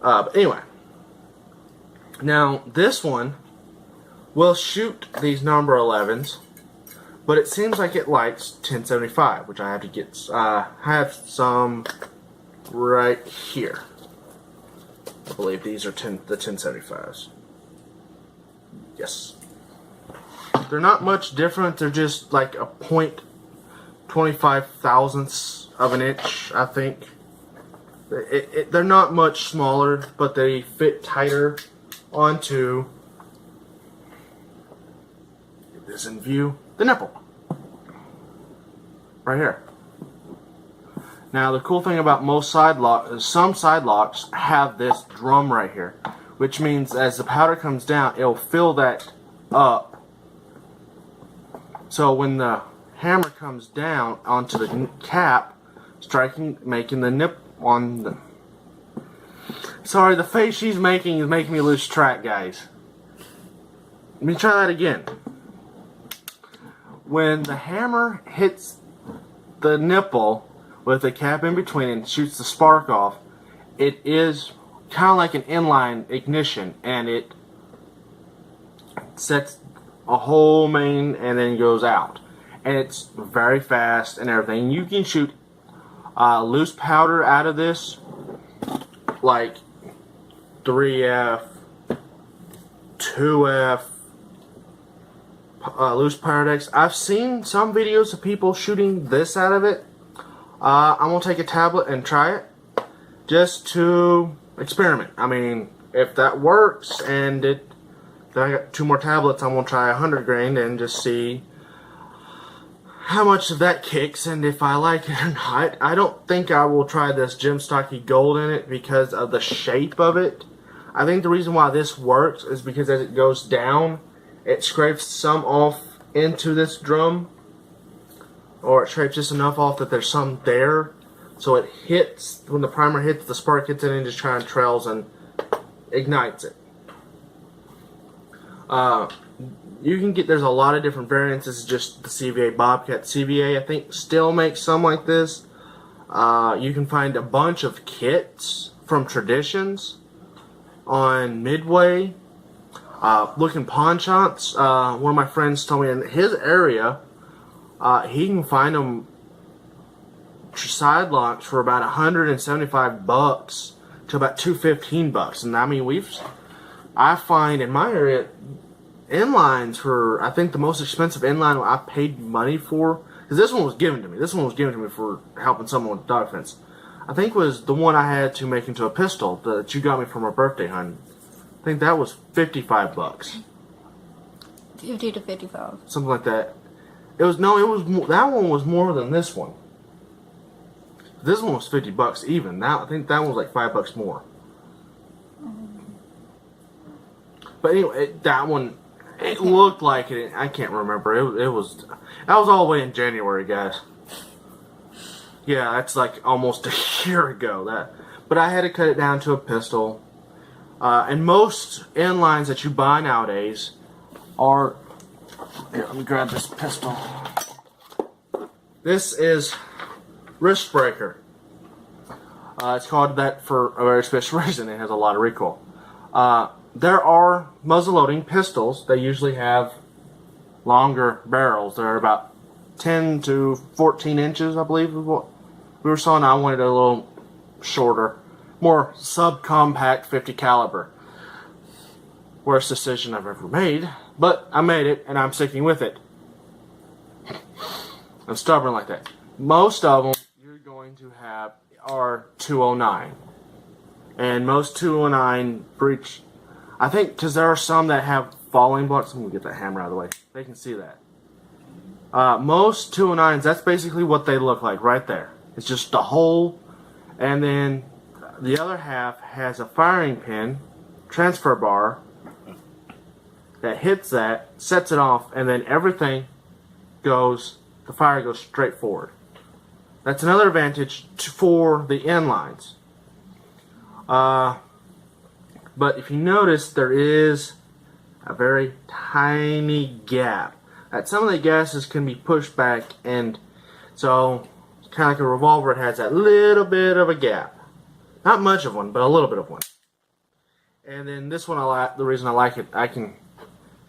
But anyway, now this one will shoot these number 11s, but it seems like it likes 1075, which I have to get. I have some right here. I believe these are the 1075s. Yes. They're not much different. They're just like a 0.25 thousandths of an inch, I think. They're not much smaller, but they fit tighter onto, get this in view, the nipple. Right here. Now the cool thing about most side locks is some side locks have this drum right here, which means as the powder comes down, it'll fill that up. So when the hammer comes down onto the cap, making the nip on the... Sorry, the face she's making is making me lose track, guys. Let me try that again. When the hammer hits the nipple with the cap in between and shoots the spark off, it is kind of like an inline ignition, and it sets a whole main and then goes out. And it's very fast and everything. You can shoot loose powder out of this, like 3F, 2F, loose powder decks. I've seen some videos of people shooting this out of it. I'm going to take a tablet and try it just to experiment. I mean, if that works and then I got 2 more tablets, I'm going to try 100 grain and just see how much of that kicks and if I like it or not. I don't think I will try this Gem Stocky Gold in it because of the shape of it. I think the reason why this works is because as it goes down, it scrapes some off into this drum, or it scrapes just enough off that there's some there, so it hits, when the primer hits, the spark hits it and just kind of trails and ignites it. You can get, there's a lot of different variants. This is just the CVA Bobcat. CVA, I think, still makes some like this. You can find a bunch of kits from Traditions on Midway. Looking pawn shops. One of my friends told me in his area, he can find them side locks for about $175 to about $215, and I mean I find in my area inlines for, I think the most expensive inline I paid money for, because this one was given to me. This one was given to me for helping someone with dog fence. I think was the one I had to make into a pistol that you got me for my birthday hunt. I think that was $55. 50 to 55. Something like that. It was that one was more than this one. This one was $50 even. Now I think that one was like $5 more. But anyway, that one, it looked like it. I can't remember. That was all the way in January, guys. Yeah, that's like almost a year ago. But I had to cut it down to a pistol. And most inlines that you buy nowadays are... Here, let me grab this pistol. This is Wrist Breaker. It's called that for a very special reason. It has a lot of recoil. There are muzzle-loading pistols. They usually have longer barrels. They're about 10 to 14 inches, I believe, is what we were saying. I wanted a little shorter, more subcompact 50 caliber. Worst decision I've ever made, but I made it and I'm sticking with it. I'm stubborn like that. Most of them you're going to have are 209, and most 209 breach. I think because there are some that have falling blocks. I'm gonna get that hammer out of the way. They can see that. Most 209s, that's basically what they look like right there. It's just a hole, and then the other half has a firing pin, transfer bar, that hits that, sets it off, and then everything goes, the fire goes straight forward. That's another advantage for the inlines. But if you notice, there is a very tiny gap. That some of the gases can be pushed back, and so it's kind of like a revolver. It has that little bit of a gap. Not much of one, but a little bit of one. And then this one, the reason I like it, I can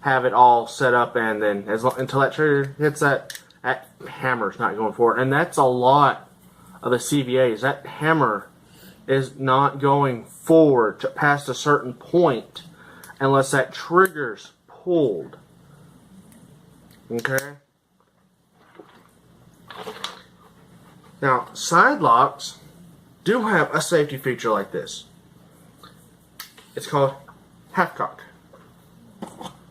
have it all set up, and then until that trigger hits that hammer's not going forward. And that's a lot of the CVAs. That hammer is not going forward past a certain point unless that trigger's pulled. Okay? Now, side locks do have a safety feature like this. It's called half cock.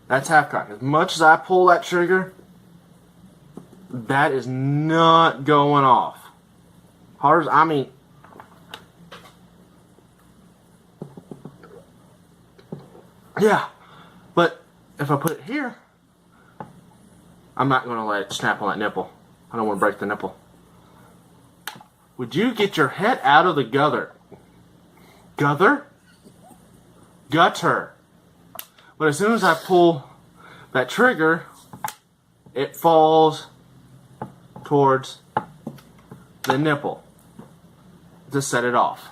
That's half cock. As much as I pull that trigger, that is not going off. Hard as, I mean, yeah, but if I put it here, I'm not going to let it snap on that nipple. I don't want to break the nipple. Would you get your head out of the gutter? Gutter? Gutter. But as soon as I pull that trigger, it falls towards the nipple to set it off.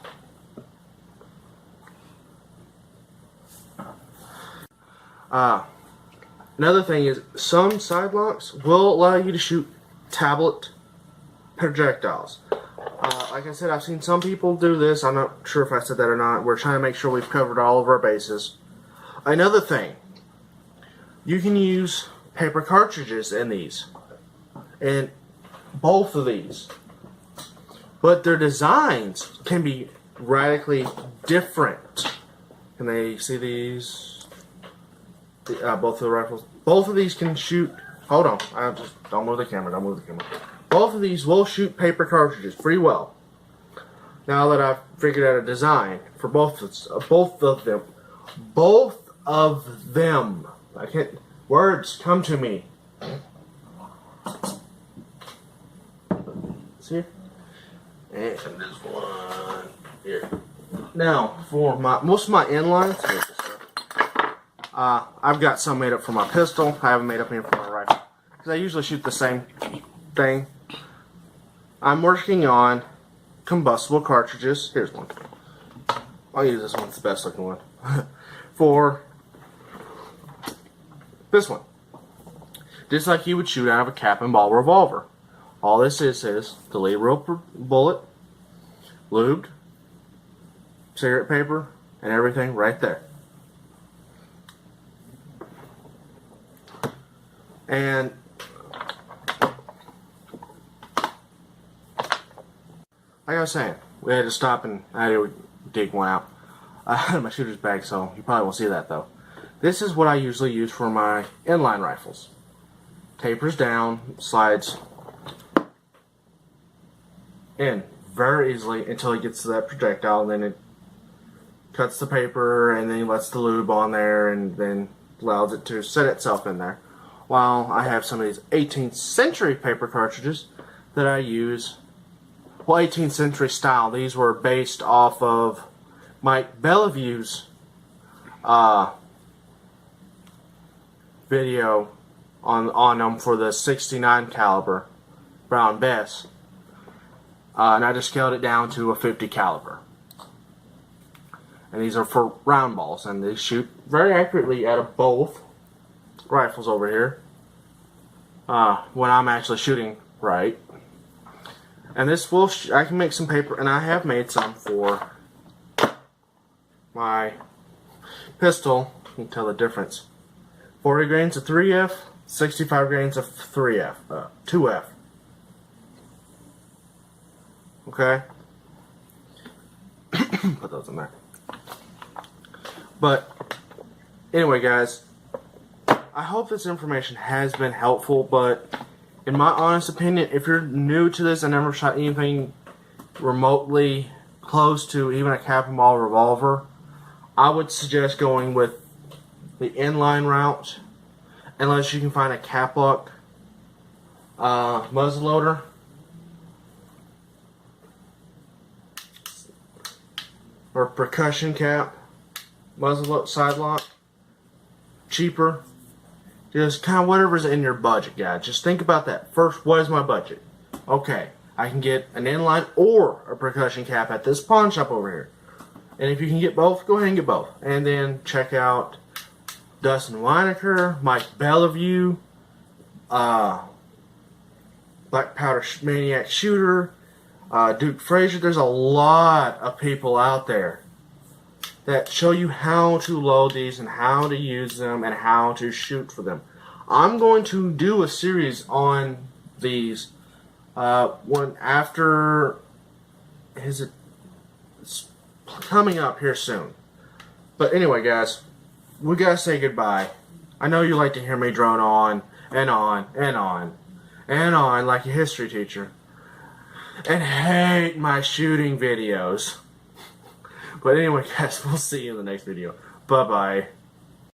Another thing is, some side locks will allow you to shoot tablet projectiles. Like I said, I've seen some people do this. I'm not sure if I said that or not. We're trying to make sure we've covered all of our bases. Another thing, you can use paper cartridges in these. And both of these. But their designs can be radically different. Can they see these? Both of the rifles. Both of these can shoot. Hold on. Don't move the camera. Don't move the camera. Both of these will shoot paper cartridges pretty well. Now that I've figured out a design for both of them. Both of them. I can't. Words come to me. See? And this one here. Now, for most of my inlines, I've got some made up for my pistol. I haven't made up any for my rifle, because I usually shoot the same thing. I'm working on combustible cartridges. Here's one. I'll use this one. It's the best looking one. For this one. Just like you would shoot out of a cap and ball revolver. All this is the lead rope bullet, lubed, cigarette paper, and everything right there. And like I was saying, we had to stop and I had to dig one out. I had my shooter's bag, so you probably won't see that though. This is what I usually use for my inline rifles. Tapers down, slides in very easily until it gets to that projectile, and then it cuts the paper and then lets the lube on there and then allows it to set itself in there. While I have some of these 18th century paper cartridges that I use. Well, 18th century style. These were based off of Mike Bellevue's video on them for the 69 caliber Brown Bess. And I just scaled it down to a 50 caliber. And these are for round balls, and they shoot very accurately out of both rifles over here when I'm actually shooting right. And this will I can make some paper, and I have made some for my pistol. You can tell the difference. 40 grains of 3F, 65 grains of 3F, 2F. Okay? Put those in there. But anyway, guys, I hope this information has been helpful, but in my honest opinion, if you're new to this and never shot anything remotely close to even a cap and ball revolver, I would suggest going with the inline route, unless you can find a cap lock muzzleloader. Or percussion cap muzzle side lock. Cheaper. Just kind of whatever's in your budget, guys. Just think about that. First, what is my budget? Okay, I can get an inline or a percussion cap at this pawn shop over here. And if you can get both, go ahead and get both. And then check out Dustin Weinecker, Mike Bellevue, Black Powder Maniac Shooter, Duke Frazier. There's a lot of people out there that show you how to load these and how to use them and how to shoot for them. I'm going to do a series on these one after it's coming up here soon. But anyway, guys, we gotta say goodbye. I know you like to hear me drone on and on and on and on like a history teacher and hate my shooting videos. But anyway, guys, we'll see you in the next video. Bye-bye.